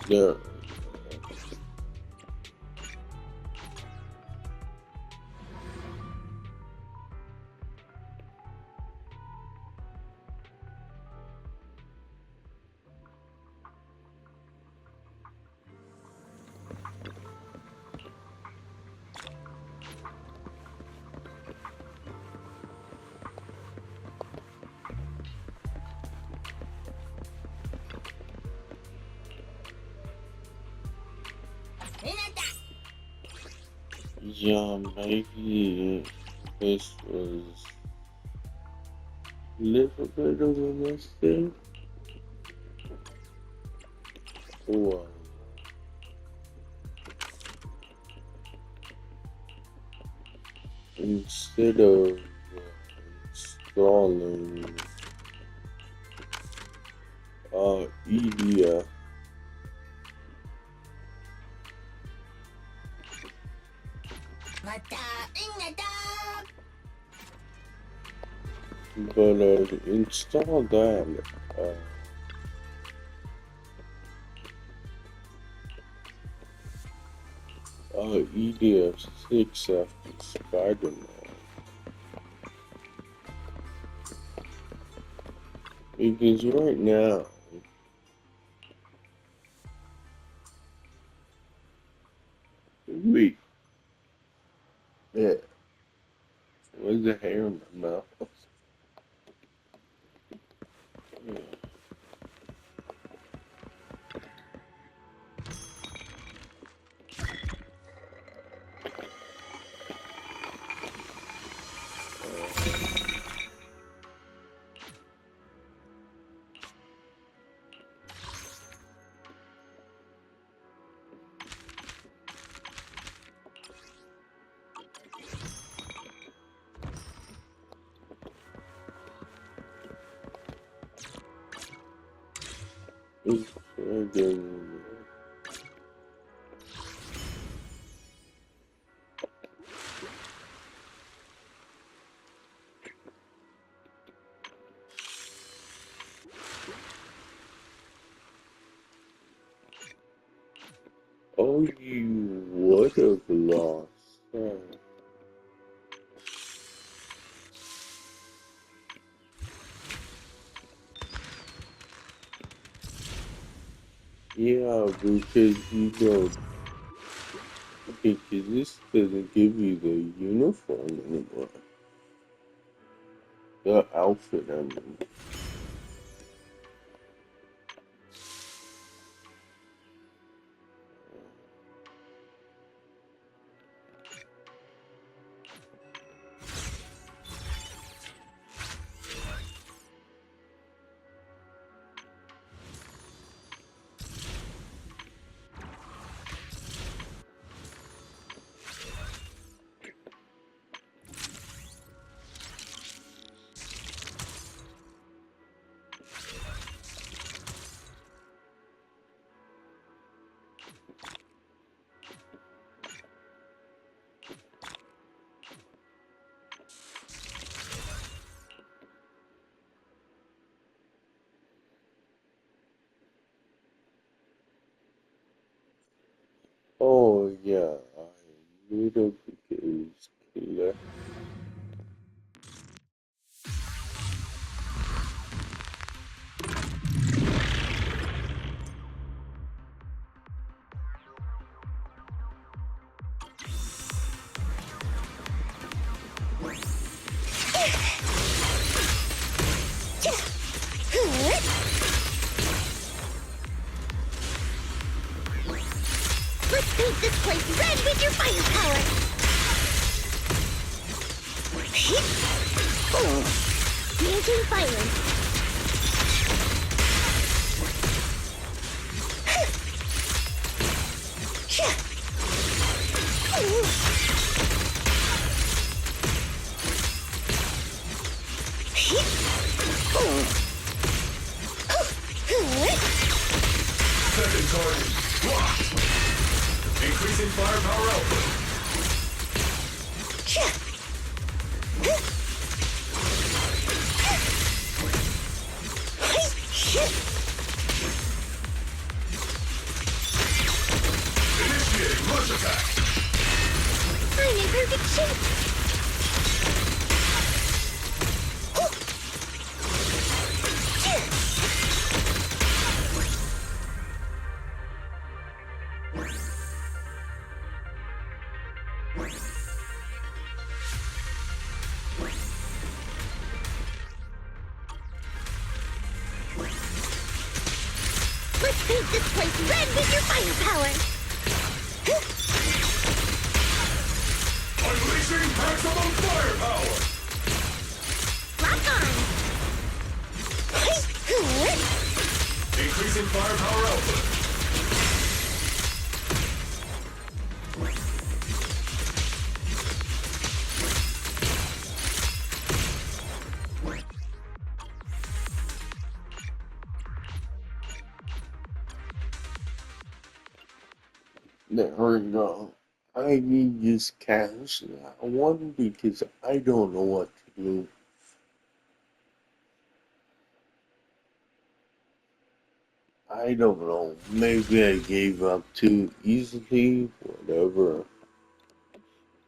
There. Yeah, maybe this was a little bit of a mistake. Or instead of installing EDF, but install that EDF6 after Spider-Man. Because right now, wait, yeah, where's the hair in my mouth? Yeah. It's again. Oh, you would have lost. Yeah, because because this doesn't give you the uniform anymore. The outfit, I mean. Oh, yeah, I little because killer. Let's paint this place red with your firepower! Granting violence. Second target locked. Increasing firepower output. perfect shape. Let's paint this place red with your firepower. Unleashing maximum firepower! Lock on. Increasing firepower output. There we go. I need this cash one because I don't know what to do. I don't know. Maybe I gave up too easily, whatever.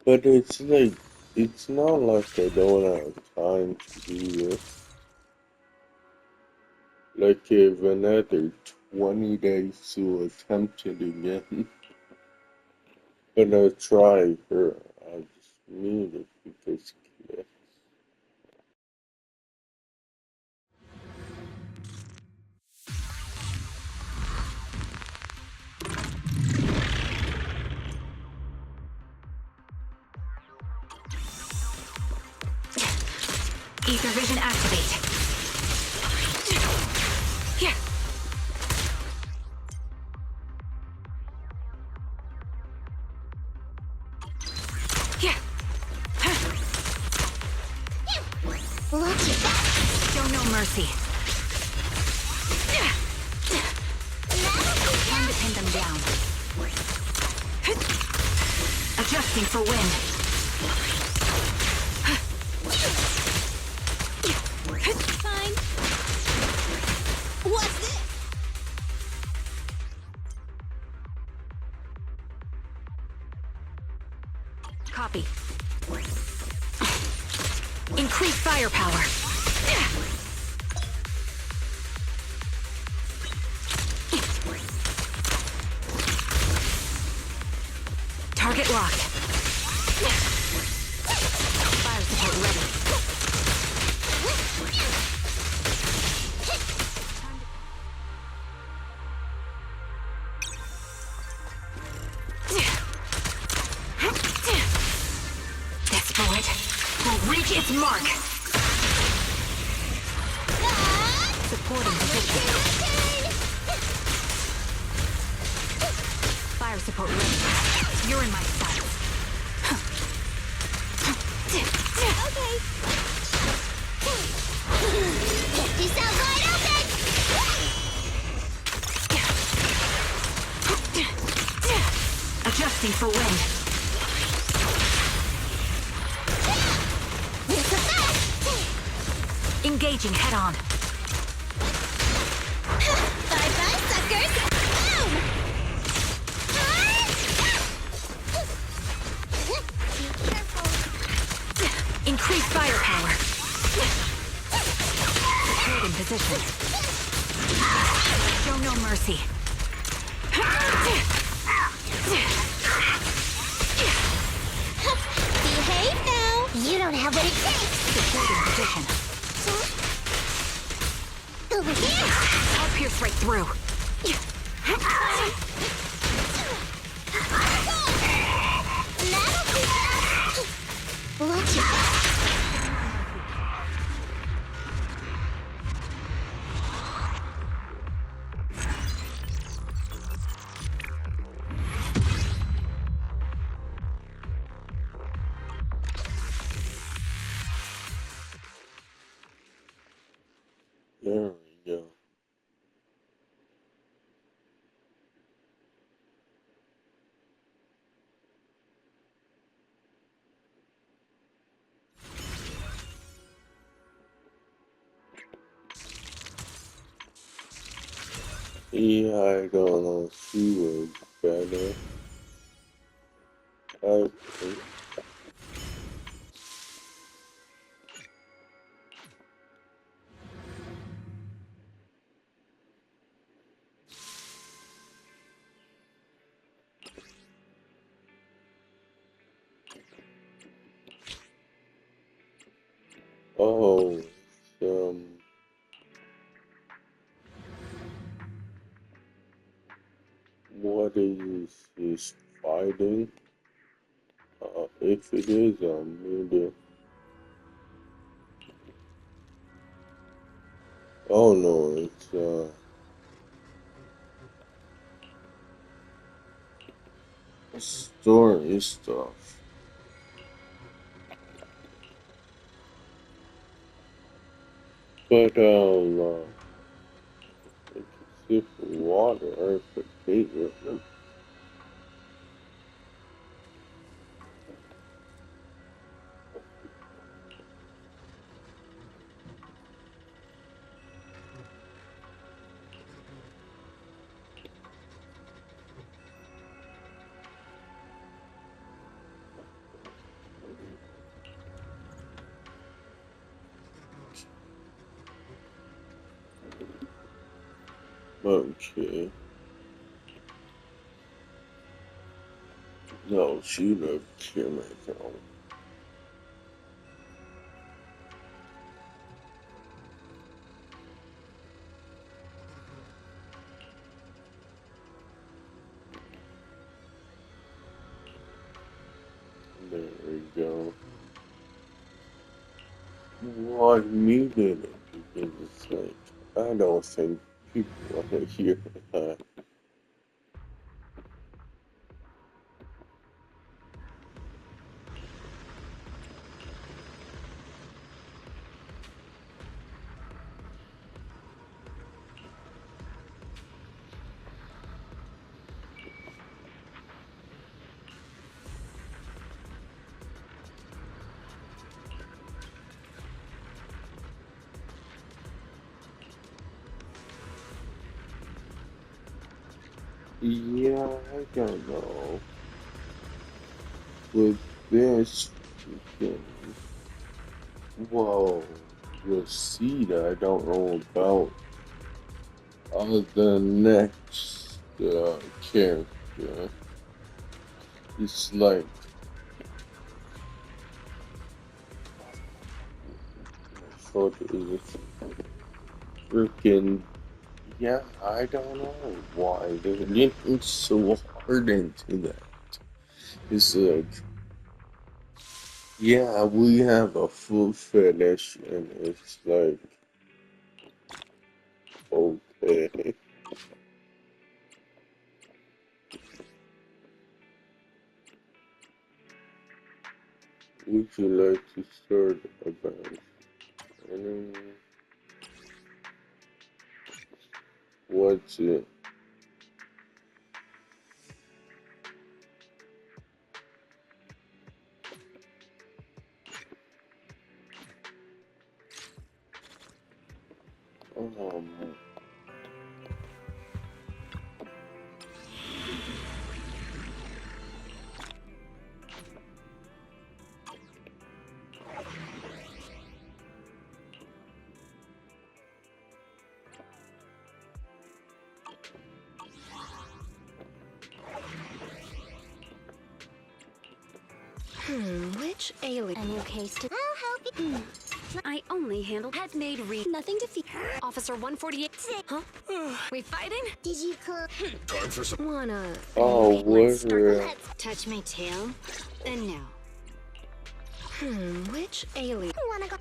But it's like, it's not like I don't have time to do this. Like I have another 20 days to attempt it again. But I'll try her. I just need it because yeah. Ether vision activate. Yeah. Yeah. Watch it. Show no mercy. Time to pin them down. Adjusting for wind. Fine. What's this? Copy. Increase firepower. Target locked. Fire support ready. This bullet will reach its mark. Supporting position. Fire support ready. You're in my sights. Okay. Get yourself wide open. Adjusting for wind. It's a fact. Engaging head on. Bye-bye, suckers. Boom. Be careful. Increase firepower. Hold in position. Show no mercy. Behave now. You don't have what it takes. Supporting position. Over here. I'll pierce right through. That'll be watch it. There we go. Yeah, I don't know. She was better. I think. Oh, what is this fighting? If it is, maybe. Oh no, it's story stuff. But like sip water or potato. Okay. No, she left here, my girl. There we go. Well, I muted it because it's like, I don't think people want to hear that. Yeah, I don't know. With this, freaking, well, the seed I don't know about the next character. It's like, what is it? Freaking, yeah, I don't know why they're getting so hard into that. It's like, yeah, we have a food fetish, and it's like, okay. Would you like to start about anime? What's it? Um, Which alien? A new case to. I'll help you. I only handled had made read. Nothing to fear. Officer 148. Huh? We fighting? Did you call? Time for some. Wanna. oh, Let's start. we're, Let's Touch my tail? And no. Which alien? wanna go.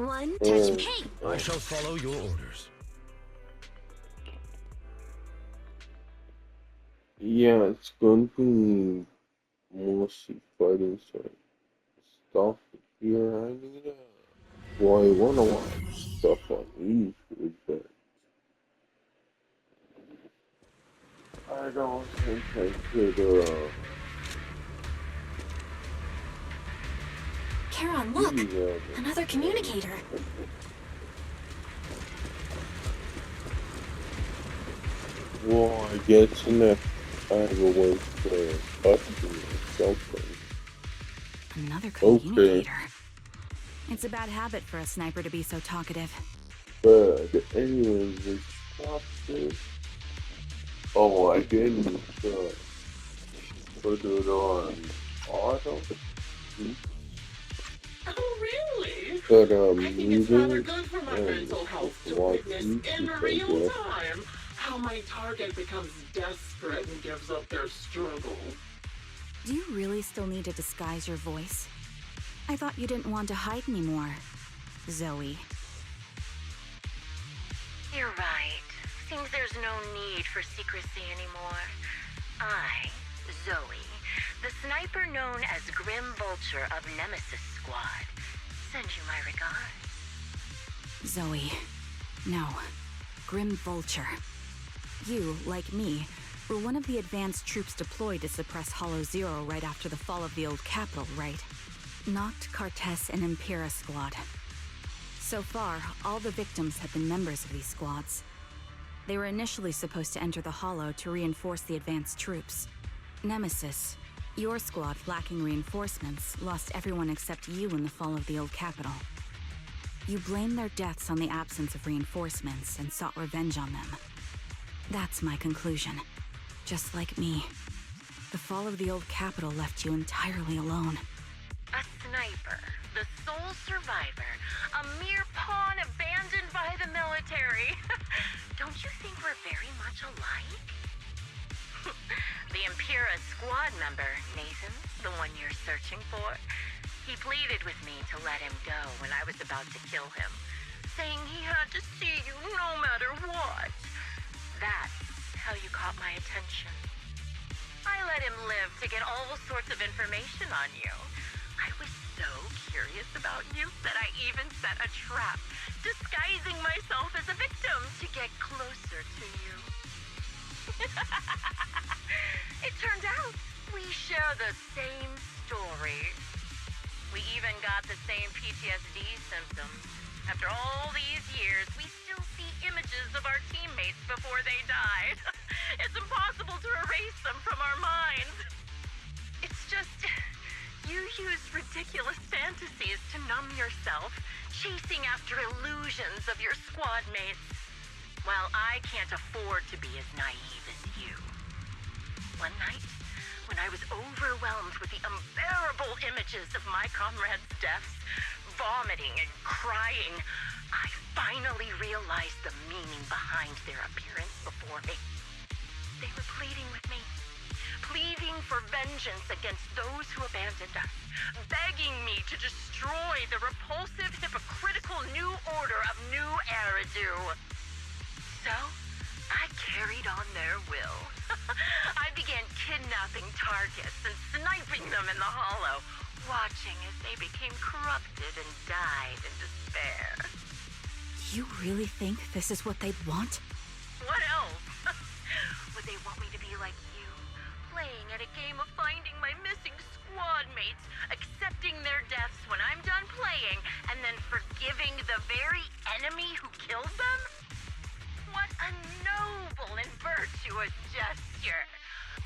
One touch. Mm. Hey! I shall follow your orders. yeah, it's going to be mostly fighting stuff here. I need well, I wanna watch stuff on YouTube, but I don't think I could, Charon, look! do that. Another communicator. Well, I guess next I have a way to touch you or something. Another Okay. communicator. It's a bad habit for a sniper to be so talkative. But anyways, it's not this. Oh, I didn't put it on auto. Oh, really? But I think it's rather reading good for my and mental health to watch witness in YouTube, I real guess. time how my target becomes desperate and gives up their struggle. Do you really still need to disguise your voice? I thought you didn't want to hide anymore, Zoe. You're right. Seems there's no need for secrecy anymore. I, Zoe, the sniper known as Grim Vulture of Nemesis Squad, send you my regards. Zoe. No. Grim Vulture. You, like me, were one of the advanced troops deployed to suppress Hollow Zero right after the fall of the old capital, right? Noct, Cartes, and Impera Squad. So far, all the victims have been members of these squads. They were initially supposed to enter the Hollow to reinforce the advanced troops. Nemesis, your squad lacking reinforcements, lost everyone except you in the fall of the old capital. You blamed their deaths on the absence of reinforcements and sought revenge on them. That's my conclusion. Just like me. The fall of the old capital left you entirely alone. A sniper, the sole survivor, a mere pawn abandoned by the military. Don't you think we're very much alike? The Impera squad member, Nathan, the one you're searching for, he pleaded with me to let him go when I was about to kill him, saying he had to see you no matter what. That's how you caught my attention. I let him live to get all sorts of information on you. I was so curious about you that I even set a trap, disguising myself as a victim to get closer to you. It turned out we share the same story. We even got the same PTSD symptoms. After all these years, we still see images of our teammates before they died. It's impossible to erase them from our minds. It's just, you use ridiculous fantasies to numb yourself, chasing after illusions of your squad mates, while I can't afford to be as naive as you. One night, when I was overwhelmed with the unbearable images of my comrades' deaths, vomiting and crying, I finally realized the meaning behind their appearance before me. They were pleading with me, pleading for vengeance against those who abandoned us, begging me to destroy the repulsive, hypocritical new order of New Eridu. So, I carried on their will. I began kidnapping targets and sniping them in the Hollow, watching as they became corrupted and died in despair. You really think this is what they'd want? What else? Would they want me to be like you, playing at a game of finding my missing squad mates, accepting their deaths when I'm done playing, and then forgiving the very enemy who killed them? What a noble and virtuous gesture!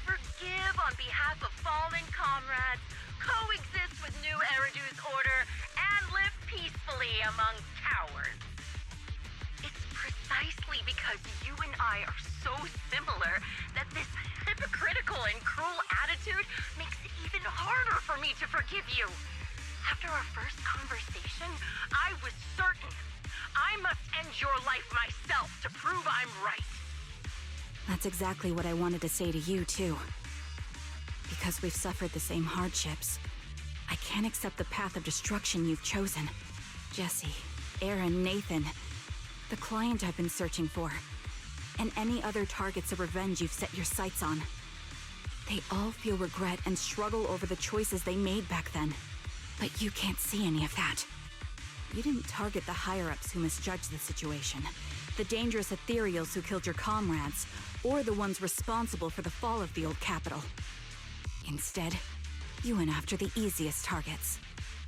Forgive on behalf of fallen comrades, coexist with New Eridu's order, and live peacefully among cowards. It's precisely because you and I are so similar that this hypocritical and cruel attitude makes it even harder for me to forgive you. After our first conversation, I was certain I must end your life myself to prove I'm right. That's exactly what I wanted to say to you, too. Because we've suffered the same hardships, I can't accept the path of destruction you've chosen. Jesse, Aaron, Nathan, the client I've been searching for, and any other targets of revenge you've set your sights on. They all feel regret and struggle over the choices they made back then. But you can't see any of that. You didn't target the higher-ups who misjudged the situation, the dangerous ethereals who killed your comrades, or the ones responsible for the fall of the old capital. Instead, you went after the easiest targets.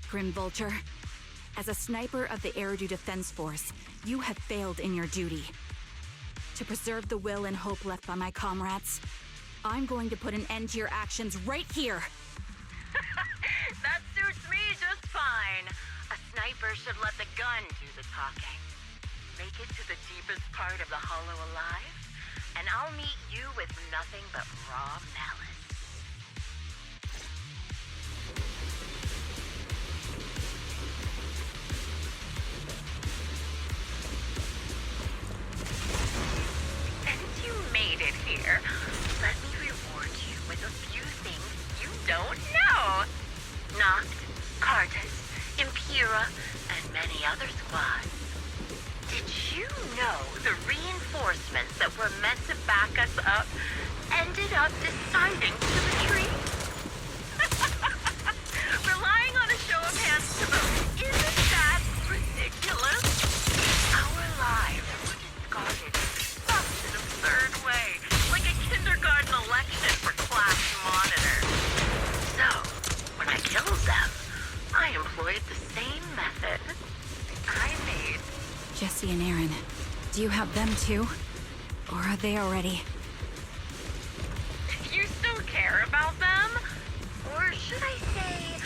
Grim Vulture, as a sniper of the Eridu Defense Force, you have failed in your duty. To preserve the will and hope left by my comrades, I'm going to put an end to your actions right here. That suits me just fine. A sniper should let the gun do the talking. Make it to the deepest part of the Hollow alive, and I'll meet you with nothing but raw malice. meant to back us up ended up deciding to retreat. Relying on a show of hands to vote. Isn't that ridiculous? Our lives were discarded in such an absurd way, like a kindergarten election for class monitor. So, when I killed them, I employed the same method I made. Jesse and Aaron, do you have them too? Or are they already... You still care about them? Or should I say,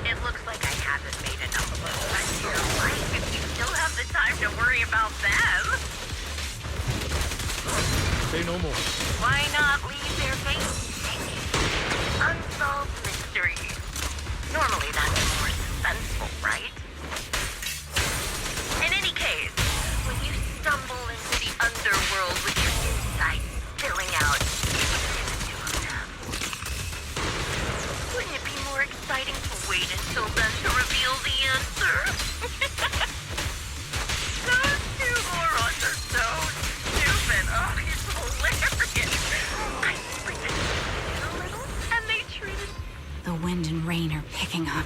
it looks like I haven't made enough of a mess in your life if you still have the time to worry about them. Say no more. Why not leave their faces hanging? Unsolved mysteries. Normally that's more suspenseful, right? In any case, when you stumble into the underworld with your insides spilling out, wouldn't it be more exciting to wait until then to reveal the answer? Those two morons are so stupid. Oh, it's hilarious. I pretended a little, and they treated The wind and rain are picking up.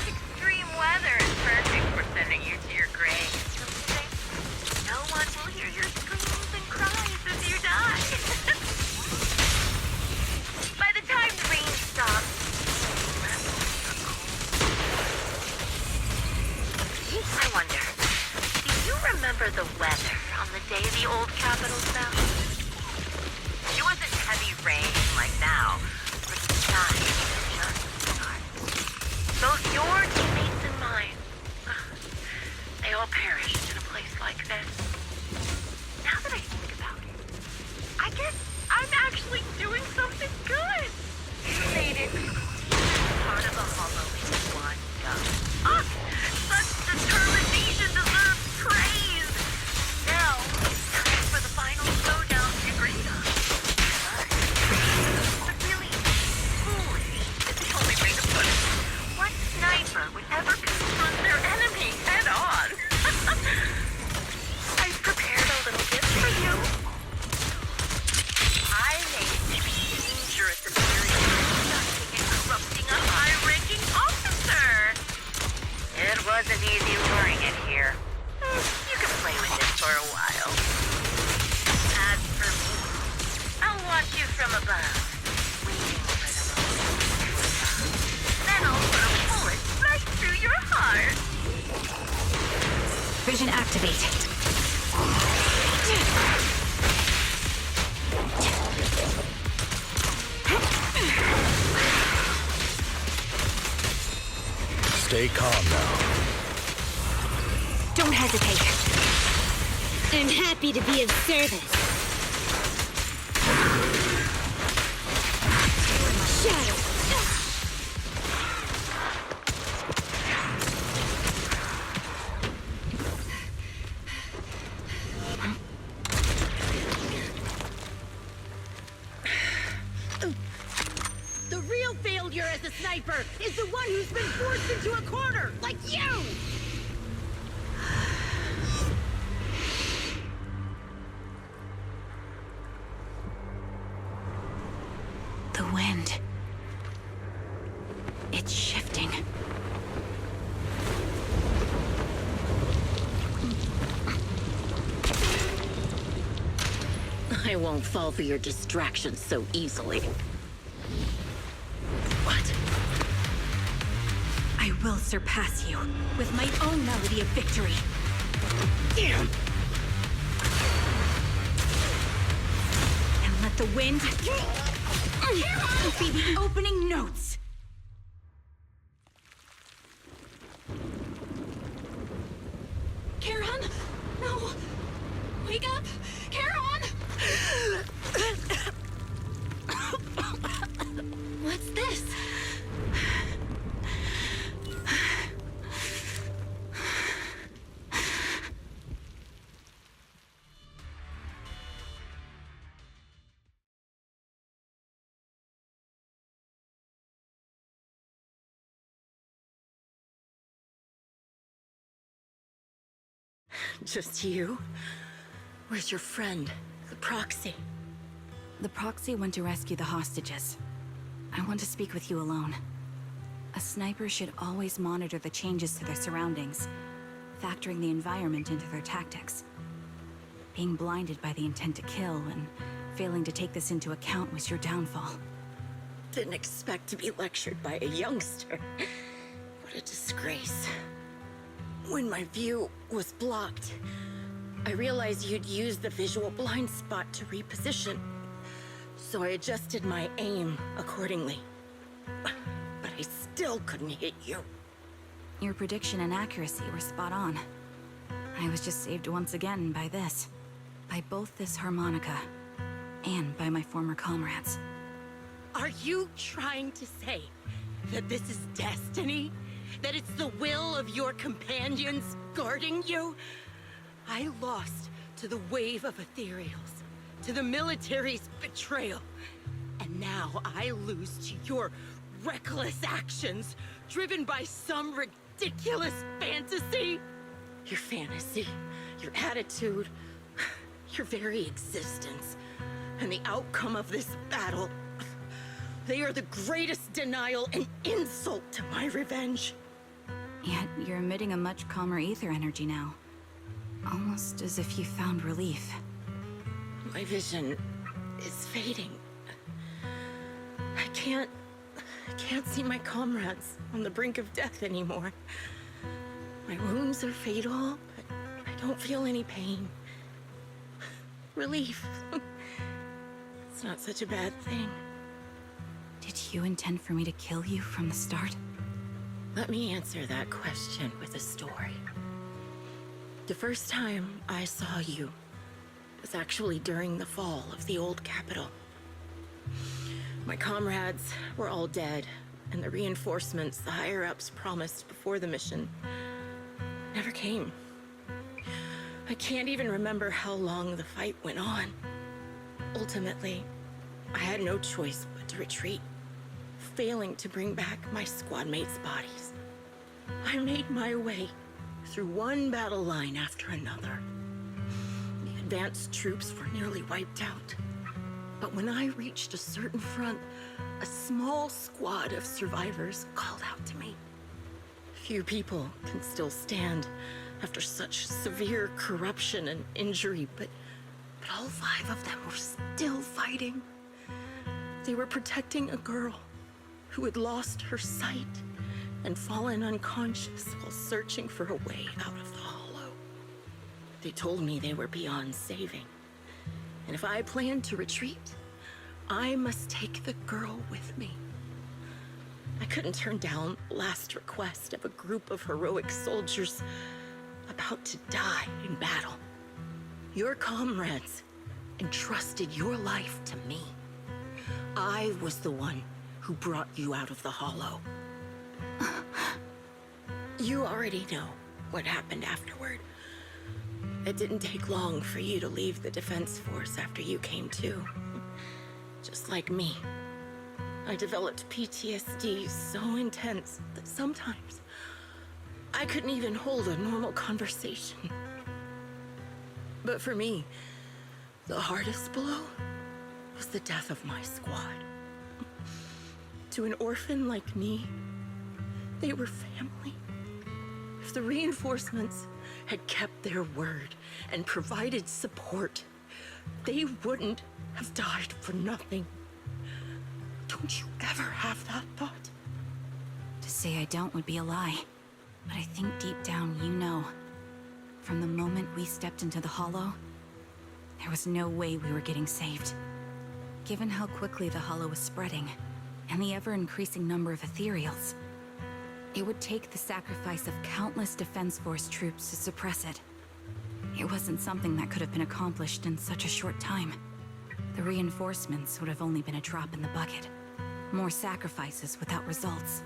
this extreme weather is perfect for sending you to your grave. No one will hear your screams and cries as you die. By the time the rain stops, I wonder, do you remember the weather on the day the old Capitol fell? It wasn't heavy rain like now, but the sky was just dark. Both your teammates and mine, they all perished in a place like this. Now that I think about it, I guess I'm actually doing something good. You made it part of a hollow in one go. Ah, such determination deserves praise. Now it's time for the final showdown we agreed on. But really, foolish is the only way to put it. What sniper would ever confront their enemy head on? I've prepared a little gift for you. I made dangerous appearances abducting and corrupting a high-ranking officer. It wasn't easy luring it here. You can play with it for a while. As for me, I'll watch you from above, waiting for the moment. Then I'll put a bullet right through your heart. Vision activate. Stay calm now. Don't hesitate. I'm happy to be of service. Shadow. The real failure as a sniper is the one who's been forced into a corner, like you! The wind. It's shifting. I won't fall for your distractions so easily. What? I will surpass you with my own melody of victory. Damn! And let the wind be the opening notes. Karen? No! Wake up! Karen! What's this? Just you? Where's your friend, the proxy? The proxy went to rescue the hostages. I want to speak with you alone. A sniper should always monitor the changes to their surroundings, factoring the environment into their tactics. Being blinded by the intent to kill and failing to take this into account was your downfall. Didn't expect to be lectured by a youngster. What a disgrace. When my view was blocked, I realized you'd used the visual blind spot to reposition. So I adjusted my aim accordingly. But I still couldn't hit you. Your prediction and accuracy were spot on. I was just saved once again by this. By both this harmonica and by my former comrades. Are you trying to say that this is destiny? That it's the will of your companions guarding you? I lost to the wave of ethereals, to the military's betrayal. And now I lose to your reckless actions, driven by some ridiculous fantasy. Your fantasy, your attitude, your very existence, and the outcome of this battle. They are the greatest denial and insult to my revenge. Yet you're emitting a much calmer ether energy now. Almost as if you found relief. My vision is fading. I can't see my comrades on the brink of death anymore. My wounds are fatal, but I don't feel any pain. Relief. It's not such a bad thing. Did you intend for me to kill you from the start? Let me answer that question with a story. The first time I saw you was actually during the fall of the old capital. My comrades were all dead, and the reinforcements the higher-ups promised before the mission never came. I can't even remember how long the fight went on. Ultimately, I had no choice but to retreat, failing to bring back my squad mates' bodies. I made my way through one battle line after another. The advanced troops were nearly wiped out. But when I reached a certain front, a small squad of survivors called out to me. Few people can still stand after such severe corruption and injury, but all 5 of them were still fighting. They were protecting a girl who had lost her sight and fallen unconscious while searching for a way out of the hollow. They told me they were beyond saving, and if I planned to retreat, I must take the girl with me. I couldn't turn down the last request of a group of heroic soldiers about to die in battle. Your comrades entrusted your life to me. I was the one who brought you out of the hollow. You already know what happened afterward. It didn't take long for you to leave the Defense Force after you came to. Just like me. I developed PTSD so intense that sometimes I couldn't even hold a normal conversation. But for me, the hardest blow was the death of my squad. To an orphan like me, they were family. If the reinforcements had kept their word and provided support, they wouldn't have died for nothing. Don't you ever have that thought? To say I don't would be a lie. But I think deep down you know. From the moment we stepped into the hollow, there was no way we were getting saved. Given how quickly the hollow was spreading, and the ever-increasing number of ethereals, it would take the sacrifice of countless Defense Force troops to suppress it. It wasn't something that could have been accomplished in such a short time. The reinforcements would have only been a drop in the bucket. More sacrifices without results.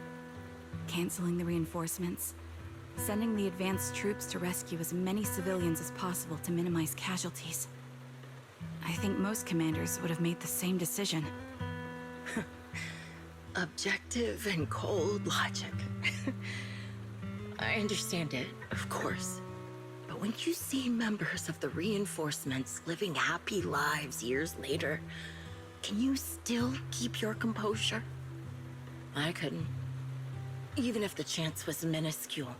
Canceling the reinforcements, sending the advanced troops to rescue as many civilians as possible to minimize casualties. I think most commanders would have made the same decision. Objective and cold logic. I understand it, of course. But when you see members of the reinforcements living happy lives years later, can you still keep your composure? I couldn't. Even if the chance was minuscule,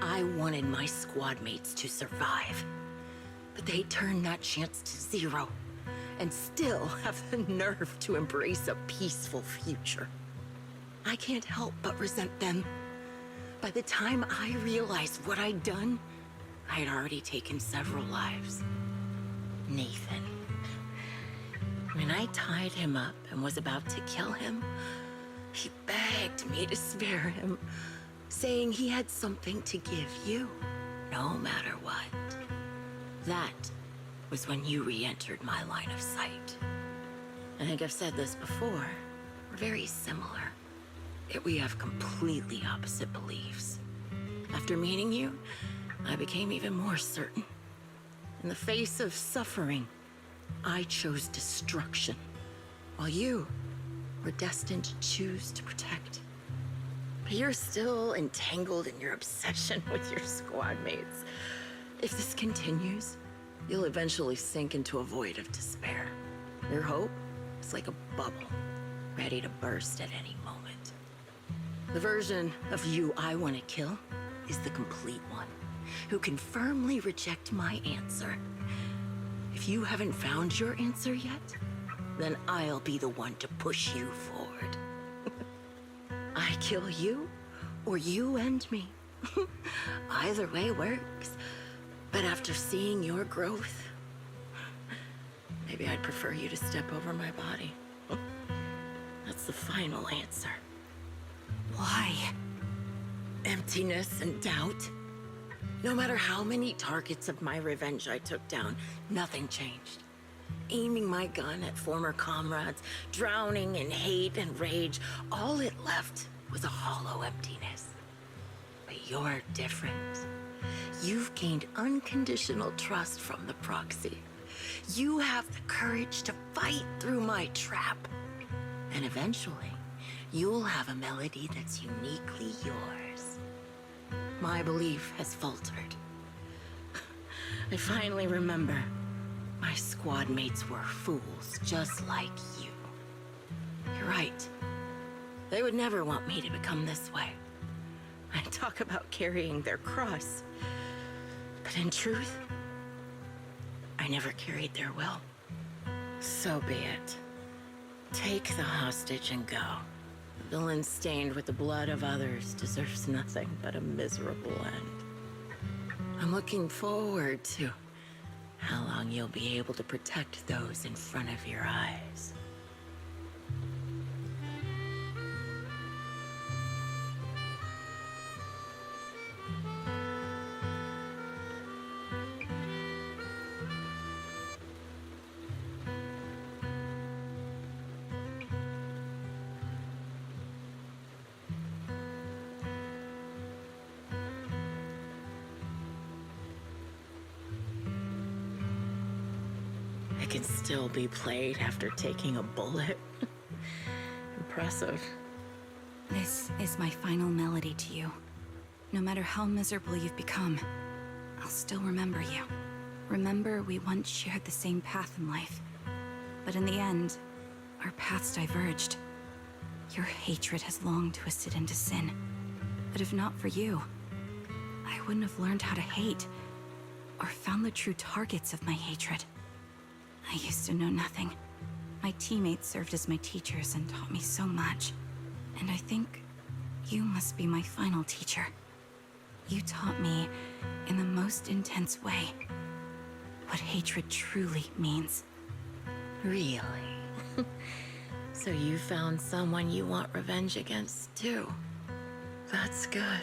I wanted my squad mates to survive. But they turned that chance to zero, and still have the nerve to embrace a peaceful future. I can't help but resent them. By the time I realized what I'd done, I had already taken several lives. Nathan. When I tied him up and was about to kill him, he begged me to spare him, saying he had something to give you, no matter what. That was when you re-entered my line of sight. I think I've said this before. We're very similar, yet we have completely opposite beliefs. After meeting you, I became even more certain. In the face of suffering, I chose destruction, while you were destined to choose to protect. But you're still entangled in your obsession with your squad mates. If this continues, you'll eventually sink into a void of despair. Your hope is like a bubble, ready to burst at any moment. The version of you I want to kill is the complete one, who can firmly reject my answer. If you haven't found your answer yet, then I'll be the one to push you forward. I kill you, or you end me. Either way works. But after seeing your growth, maybe I'd prefer you to step over my body. That's the final answer. Why? Emptiness and doubt. No matter how many targets of my revenge I took down, nothing changed. Aiming my gun at former comrades, drowning in hate and rage, all it left was a hollow emptiness. But you're different. You've gained unconditional trust from the proxy. You have the courage to fight through my trap. And eventually, you'll have a melody that's uniquely yours. My belief has faltered. I finally remember. My squad mates were fools, just like you. You're right. They would never want me to become this way. I talk about carrying their cross. But in truth, I never carried their will. So be it. Take the hostage and go. The villain stained with the blood of others deserves nothing but a miserable end. I'm looking forward to how long you'll be able to protect those in front of your eyes. It can still be played after taking a bullet. Impressive. This is my final melody to you. No matter how miserable you've become, I'll still remember you. Remember we once shared the same path in life. But in the end, our paths diverged. Your hatred has long twisted into sin. But if not for you, I wouldn't have learned how to hate, or found the true targets of my hatred. I used to know nothing. My teammates served as my teachers and taught me so much. And I think you must be my final teacher. You taught me, in the most intense way, what hatred truly means. Really? So you found someone you want revenge against, too. That's good.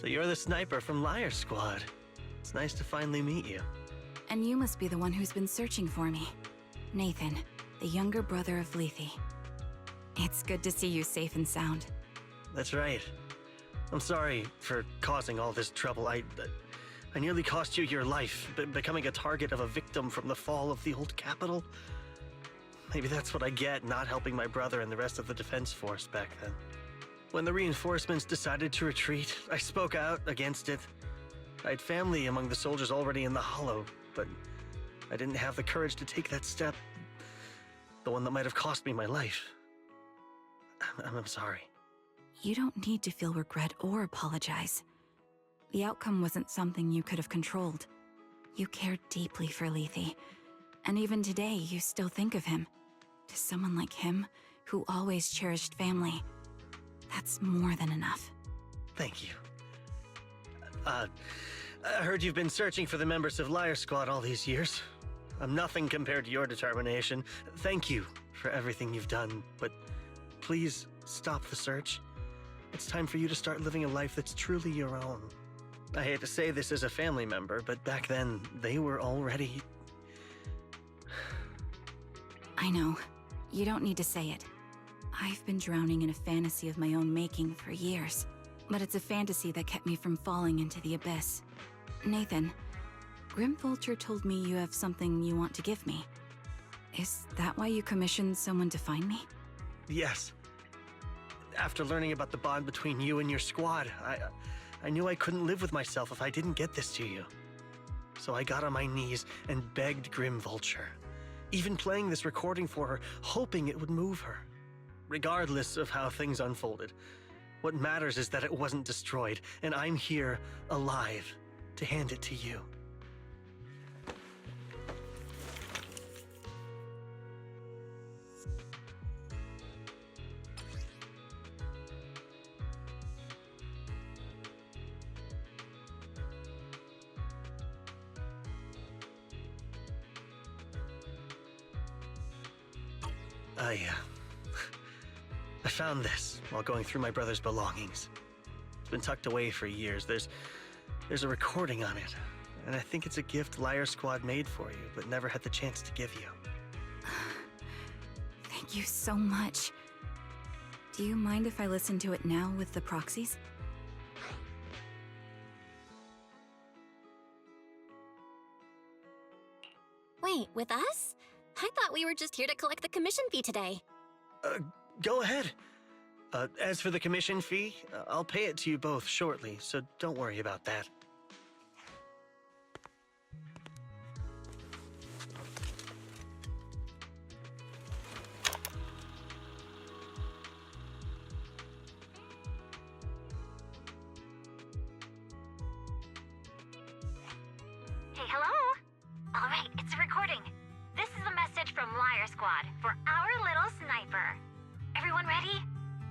So you're the sniper from Liar Squad. It's nice to finally meet you. And you must be the one who's been searching for me. Nathan, the younger brother of Lethe. It's good to see you safe and sound. That's right. I'm sorry for causing all this trouble. I nearly cost you your life, becoming a target of a victim from the fall of the old capital. Maybe that's what I get, not helping my brother and the rest of the defense force back then. When the reinforcements decided to retreat, I spoke out against it. I had family among the soldiers already in the Hollow, but I didn't have the courage to take that step. The one that might have cost me my life. I'm sorry. You don't need to feel regret or apologize. The outcome wasn't something you could have controlled. You cared deeply for Lethe, and even today you still think of him. To someone like him, who always cherished family, that's more than enough. Thank you. I heard you've been searching for the members of Liar Squad all these years. I'm nothing compared to your determination. Thank you for everything you've done, but please stop the search. It's time for you to start living a life that's truly your own. I hate to say this as a family member, but back then, they were already... I know. You don't need to say it. I've been drowning in a fantasy of my own making for years, but it's a fantasy that kept me from falling into the abyss. Nathan, Grim Vulture told me you have something you want to give me. Is that why you commissioned someone to find me? Yes. After learning about the bond between you and your squad, I knew I couldn't live with myself if I didn't get this to you. So I got on my knees and begged Grim Vulture, even playing this recording for her, hoping it would move her. Regardless of how things unfolded, what matters is that it wasn't destroyed, and I'm here, alive, to hand it to you. I found this while going through my brother's belongings. It's been tucked away for years. There's a recording on it, and I think it's a gift Liar Squad made for you, but never had the chance to give you. Thank you so much. Do you mind if I listen to it now with the proxies? Wait, with us? I thought we were just here to collect the commission fee today. Go ahead. As for the commission fee, I'll pay it to you both shortly, so don't worry about that. Hey, hello? All right, it's a recording. This is a message from Liar Squad for our little sniper. Everyone ready?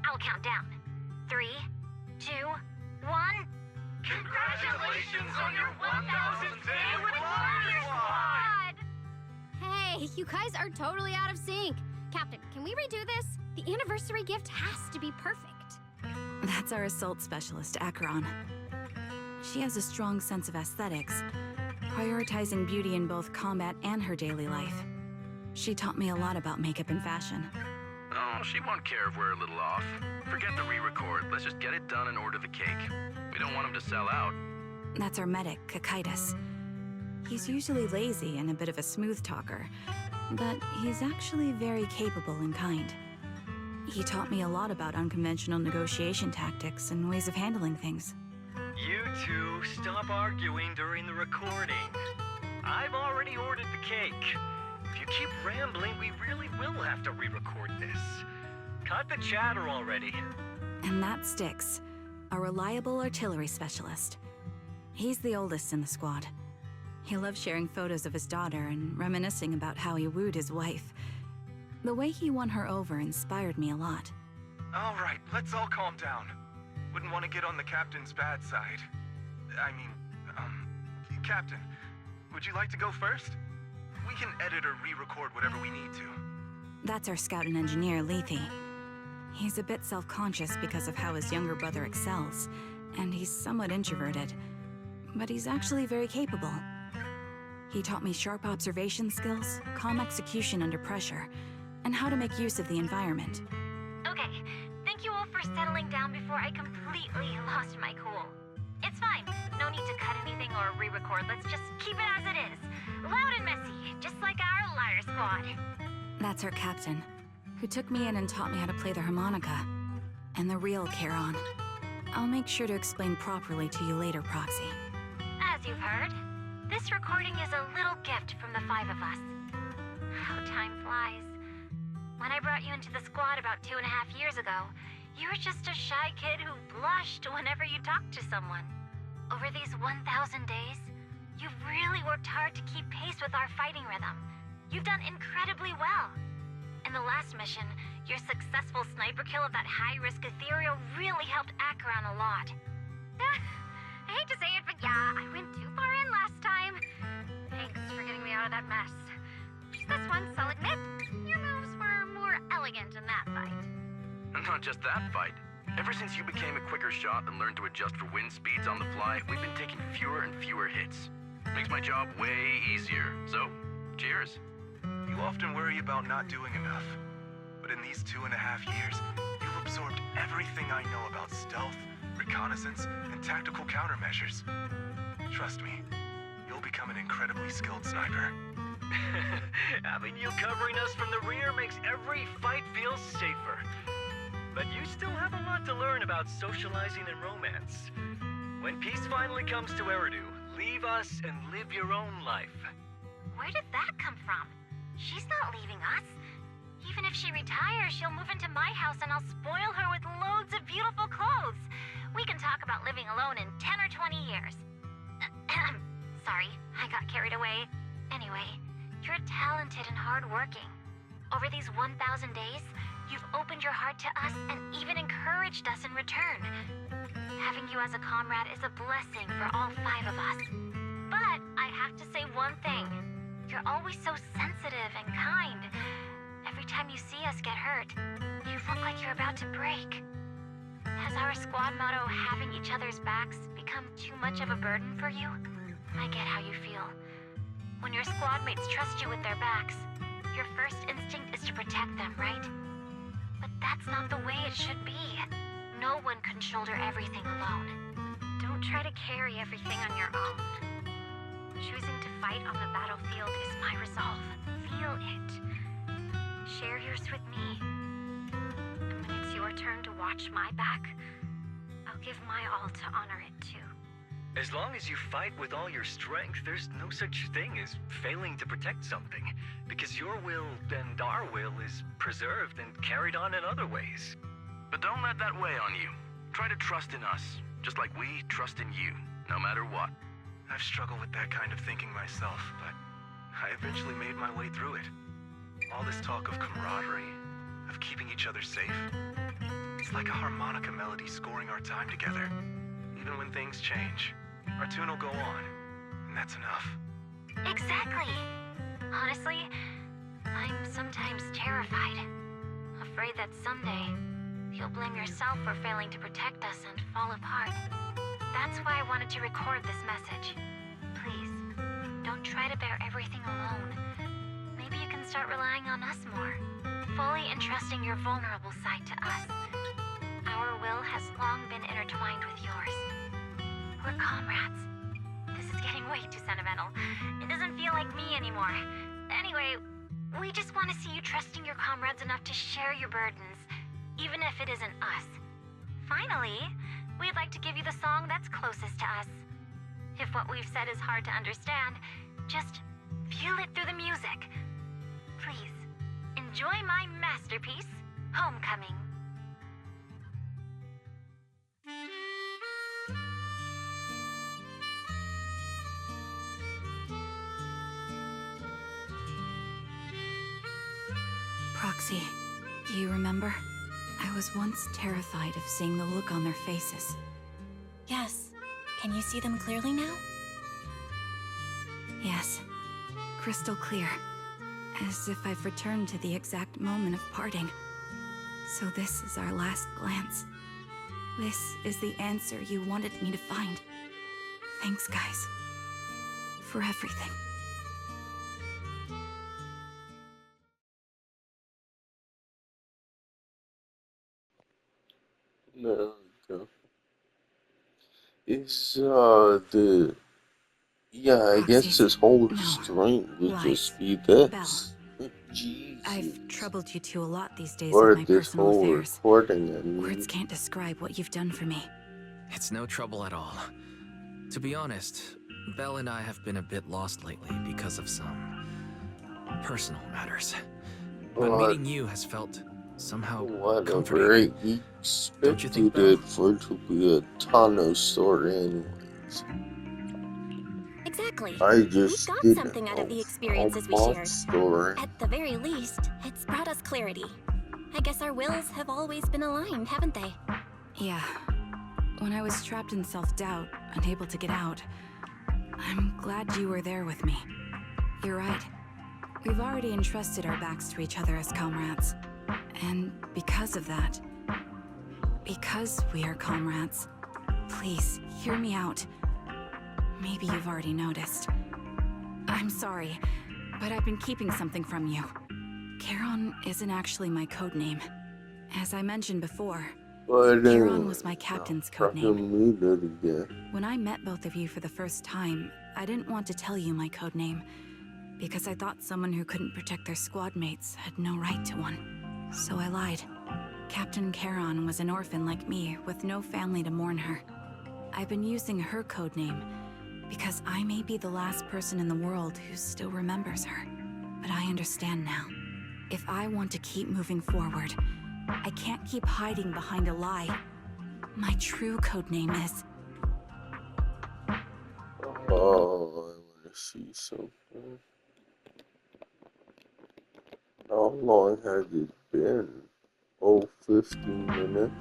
I'll count down. 3, 2, 1. Congratulations on your 1000th day with Liar Squad! Hey, you guys are totally out of sync. Captain, can we redo this? The anniversary gift has to be perfect. That's our assault specialist, Acheron. She has a strong sense of aesthetics, prioritizing beauty in both combat and her daily life. She taught me a lot about makeup and fashion. Oh, she won't care if we're a little off. Forget the re-record. Let's just get it done and order the cake. We don't want him to sell out. That's our medic, Kakaitis. He's usually lazy and a bit of a smooth talker, but he's actually very capable and kind. He taught me a lot about unconventional negotiation tactics and ways of handling things. You two, stop arguing during the recording. I've already ordered the cake. If you keep rambling, we really will have to re-record this. Cut the chatter already. And that sticks, a reliable artillery specialist. He's the oldest in the squad. He loves sharing photos of his daughter and reminiscing about how he wooed his wife. The way he won her over inspired me a lot. All right, let's all calm down. Wouldn't want to get on the captain's bad side. Captain, would you like to go first? We can edit or re-record whatever we need to. That's our scout and engineer, Lethe. He's a bit self-conscious because of how his younger brother excels, and he's somewhat introverted, but he's actually very capable. He taught me sharp observation skills, calm execution under pressure, and how to make use of the environment. Okay, thank you all for settling down before I completely lost my cool. It's fine. No need to cut anything or re-record. Let's just keep it as it is. Loud and messy, just like our liar squad. That's our captain, who took me in and taught me how to play the harmonica. And the real Charon. I'll make sure to explain properly to you later, Proxy. As you've heard, this recording is a little gift from the 5 of us. How time flies. When I brought you into the squad about 2.5 years ago, you were just a shy kid who blushed whenever you talked to someone. Over these 1,000 days, you've really worked hard to keep pace with our fighting rhythm. You've done incredibly well. In the last mission, your successful sniper kill of that high-risk ethereal really helped Acheron a lot. I hate to say it, but yeah, I went too far in last time. Thanks for getting me out of that mess. Just this once, I'll admit, your moves were more elegant in that fight. And not just that fight. Ever since you became a quicker shot and learned to adjust for wind speeds on the fly, we've been taking fewer and fewer hits. Makes my job way easier. So, cheers. You often worry about not doing enough. But in these 2.5 years, you've absorbed everything I know about stealth, reconnaissance, and tactical countermeasures. Trust me, you'll become an incredibly skilled sniper. Having you covering us from the rear makes every fight feel safer. But you still have a lot to learn about socializing and romance. When peace finally comes to Eridu, leave us and live your own life. Where did that come from? She's not leaving us. Even if she retires, she'll move into my house and I'll spoil her with loads of beautiful clothes. We can talk about living alone in 10 or 20 years. Sorry, I got carried away. Anyway, you're talented and hardworking. Over these 1,000 days, you've opened your heart to us and even encouraged us in return. Having you as a comrade is a blessing for all 5 of us. But I have to say one thing. You're always so sensitive and kind. Every time you see us get hurt, you look like you're about to break. Has our squad motto, having each other's backs, become too much of a burden for you? I get how you feel. When your squad mates trust you with their backs, your first instinct is to protect them, right? But that's not the way it should be. No one can shoulder everything alone. Don't try to carry everything on your own. Choosing to fight on the battlefield is my resolve. Feel it. Share yours with me. And when it's your turn to watch my back, I'll give my all to honor it too. As long as you fight with all your strength, there's no such thing as failing to protect something, because your will and our will is preserved and carried on in other ways. But don't let that weigh on you. Try to trust in us, just like we trust in you, no matter what. I've struggled with that kind of thinking myself, but I eventually made my way through it. All this talk of camaraderie, of keeping each other safe, it's like a harmonica melody scoring our time together. Even when things change, our tune will go on, and that's enough. Exactly. Honestly, I'm sometimes terrified. Afraid that someday, you'll blame yourself for failing to protect us and fall apart. That's why I wanted to record this message. Please, don't try to bear everything alone. Maybe you can start relying on us more, fully entrusting your vulnerable side to us. Our will has long been intertwined with yours. We're comrades. This is getting way too sentimental. It doesn't feel like me anymore. Anyway, we just want to see you trusting your comrades enough to share your burdens, even if it isn't us. Finally, we'd like to give you the song that's closest to us. If what we've said is hard to understand, just feel it through the music. Please, enjoy my masterpiece, Homecoming. Proxy, do you remember? I was once terrified of seeing the look on their faces. Yes. Can you see them clearly now? Yes, crystal clear. As if I've returned to the exact moment of parting. So this is our last glance. This is the answer you wanted me to find. Thanks, guys. For everything. No, no. It's the yeah. I guess Proxies. his whole No. strength would Lies. just be Bell. this. Jesus. I've troubled you two a lot these days Or with my this personal whole affairs. recording. I mean. Words can't describe what you've done for me. It's no trouble at all. To be honest, Belle and I have been a bit lost lately because of some personal matters. But meeting you has felt somehow Whatever. He Don't you expected think, it for it to be a Tano story anyways. Exactly. I just We got did something out of the a experiences we plot shared. story. At the very least, it's brought us clarity. I guess our wills have always been aligned, haven't they? Yeah. When I was trapped in self-doubt, unable to get out, I'm glad you were there with me. You're right. We've already entrusted our backs to each other as comrades. And because of that, because we are comrades, please, hear me out. Maybe you've already noticed. I'm sorry, but I've been keeping something from you. Charon isn't actually my codename. As I mentioned before, Charon was my captain's codename. When I met both of you for the first time, I didn't want to tell you my codename, because I thought someone who couldn't protect their squad mates had no right to one. So I lied. Captain Charon was an orphan like me, with no family to mourn her. I've been using her codename because I may be the last person in the world who still remembers her. But I understand now. If I want to keep moving forward, I can't keep hiding behind a lie. My true codename is... Oh, I want to see something. How long has it been? Oh, 15 minutes.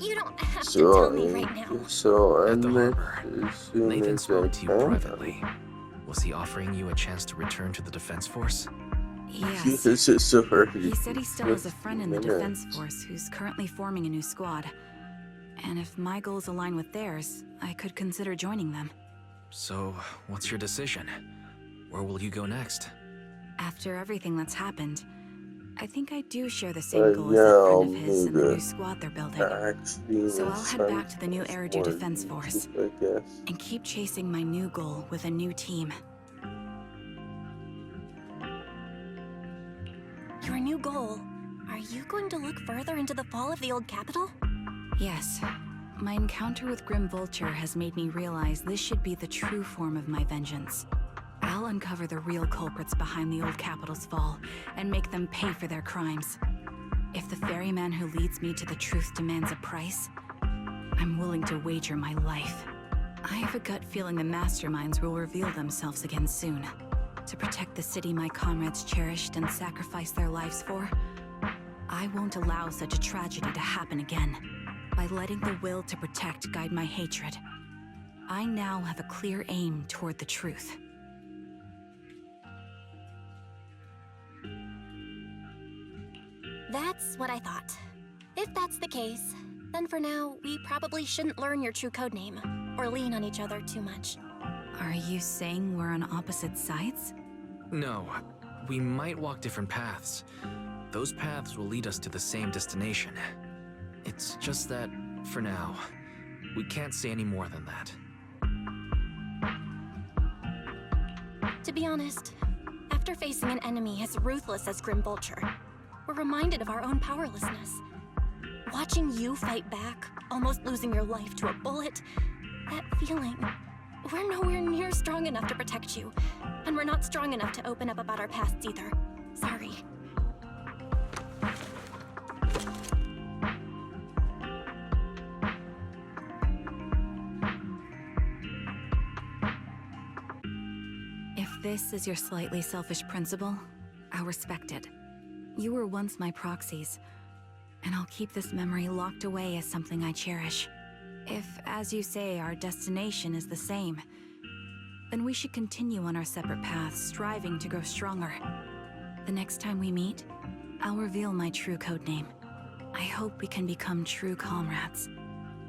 You don't have to tell me right now. So, At the and harbor, as soon Nathan as spoke I to you can. privately. Was he offering you a chance to return to the Defense Force? Yes. This is already He said he still has a 15 friend in the minutes. Defense Force who's currently forming a new squad. And if my goals align with theirs, I could consider joining them. So, what's your decision? Where will you go next? After everything that's happened, I think I do share the same goal as yeah, that I'll friend of his and the need new squad they're building. actually So I'll head back to the new Eridu more Defense Force I guess. and keep chasing my new goal with a new team. Your new goal? Are you going to look further into the fall of the old capital? Yes. My encounter with Grim Vulture has made me realize this should be the true form of my vengeance. I'll uncover the real culprits behind the old capital's fall and make them pay for their crimes. If the ferryman who leads me to the truth demands a price, I'm willing to wager my life. I have a gut feeling the masterminds will reveal themselves again soon. To protect the city my comrades cherished and sacrificed their lives for, I won't allow such a tragedy to happen again. By letting the will to protect guide my hatred, I now have a clear aim toward the truth. That's what I thought. If that's the case, then for now, we probably shouldn't learn your true codename, or lean on each other too much. Are you saying we're on opposite sides? No, we might walk different paths. Those paths will lead us to the same destination. It's just that, for now, we can't say any more than that. To be honest, after facing an enemy as ruthless as Grim Vulture, we're reminded of our own powerlessness. Watching you fight back, almost losing your life to a bullet, that feeling, we're nowhere near strong enough to protect you, and we're not strong enough to open up about our pasts either. Sorry. If this is your slightly selfish principle, I'll respect it. You were once my proxies, and I'll keep this memory locked away as something I cherish. If, as you say, our destination is the same, then we should continue on our separate paths, striving to grow stronger. The next time we meet, I'll reveal my true codename. I hope we can become true comrades.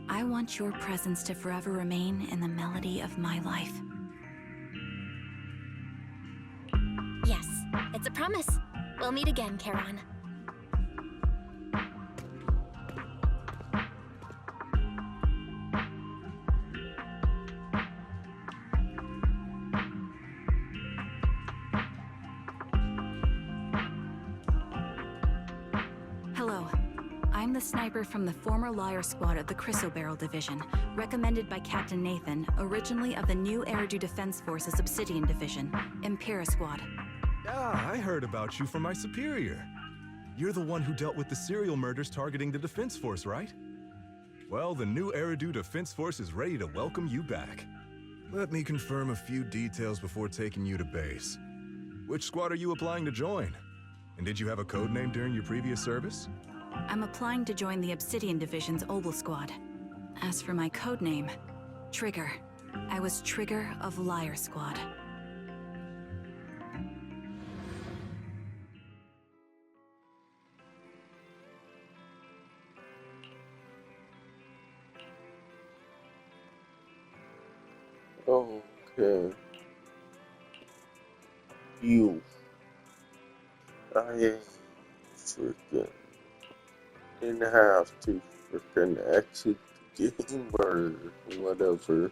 I want your presence to forever remain in the melody of my life. Yes, it's a promise. We'll meet again, Charon. Hello. I'm the sniper from the former Liar Squad of the Chrysoberyl Division, recommended by Captain Nathan, originally of the new Eridu Defense Forces Obsidian Division, Impera Squad. Ah, I heard about you from my superior. You're the one who dealt with the serial murders targeting the Defense Force, right? Well, the new Eridu Defense Force is ready to welcome you back. Let me confirm a few details before taking you to base. Which squad are you applying to join? And did you have a code name during your previous service? I'm applying to join the Obsidian Division's Obel Squad. As for my codename, Trigger. I was Trigger of Liar Squad. Okay. You. I freaking didn't have to freaking exit the game or whatever.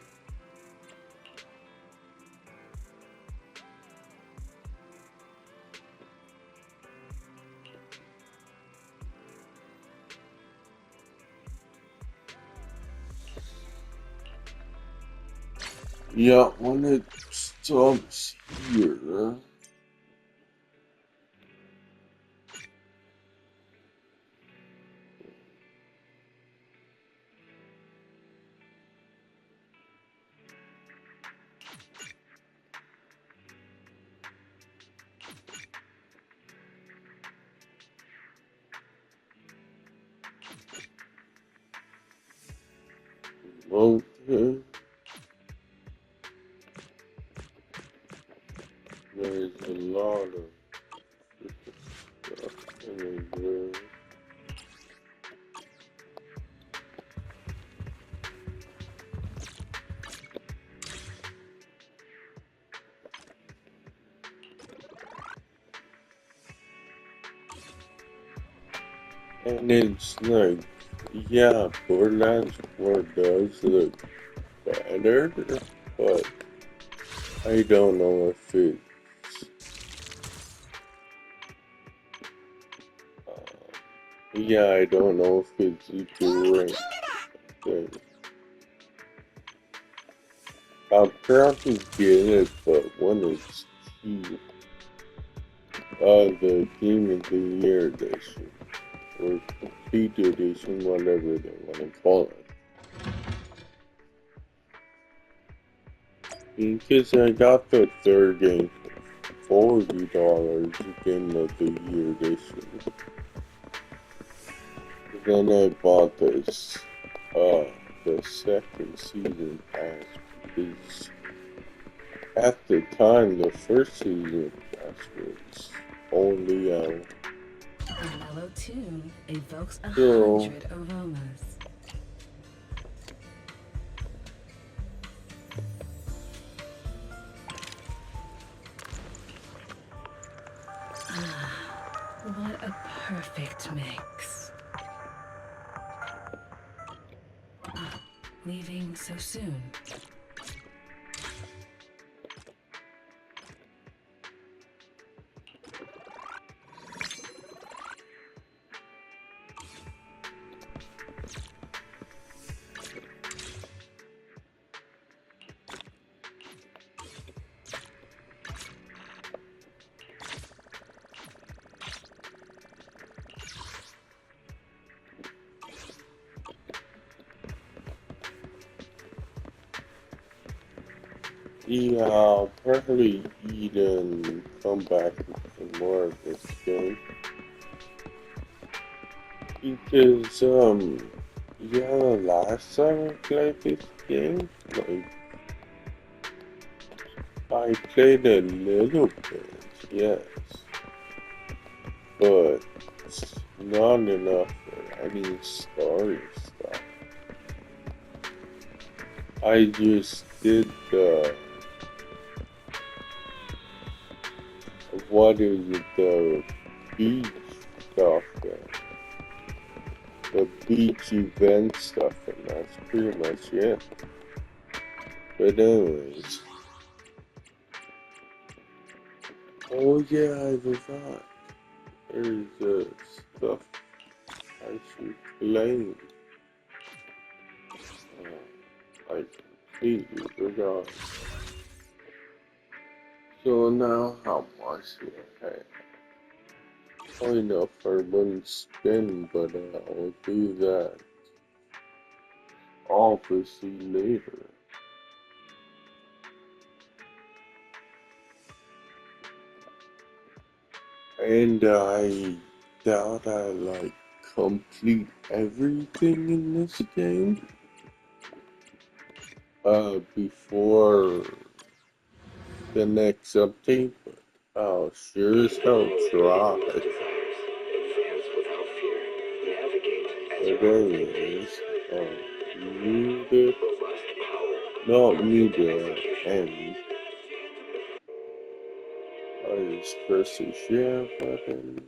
Yeah, when it stops here. Okay. There's a lot of stuff in there. And it's like, yeah, Borderlands 4 does look better, but I don't know if it's yeah, I don't know if it's a direct thing. I'll probably get it, but when it's cheap, the Game of the Year edition, or Complete edition, whatever they want to call it. Because I got the third game for $40, Game of the Year edition. Then I bought this, the second season pass, because at the time, the first season pass was only out. A mellow tune evokes 100 So, aromas. Ah, what a perfect mix. Ah, leaving so soon. yeah, I'll probably eat and come back with more of this game. Because, yeah, last time I played this game, like, I played a little bit, yes, but not enough that any story stuff. I just did what is it, the beach stuff, the beach event stuff, and that's pretty much it. But anyways, oh yeah, I forgot. There's stuff I should play. I completely forgot. So now how much do I have? Enough for one spin, but I'll do that obviously later. And I doubt I like complete everything in this game before the next update, but I'll sure as hell try. But anyways, muted, not muted, and I just press the share button.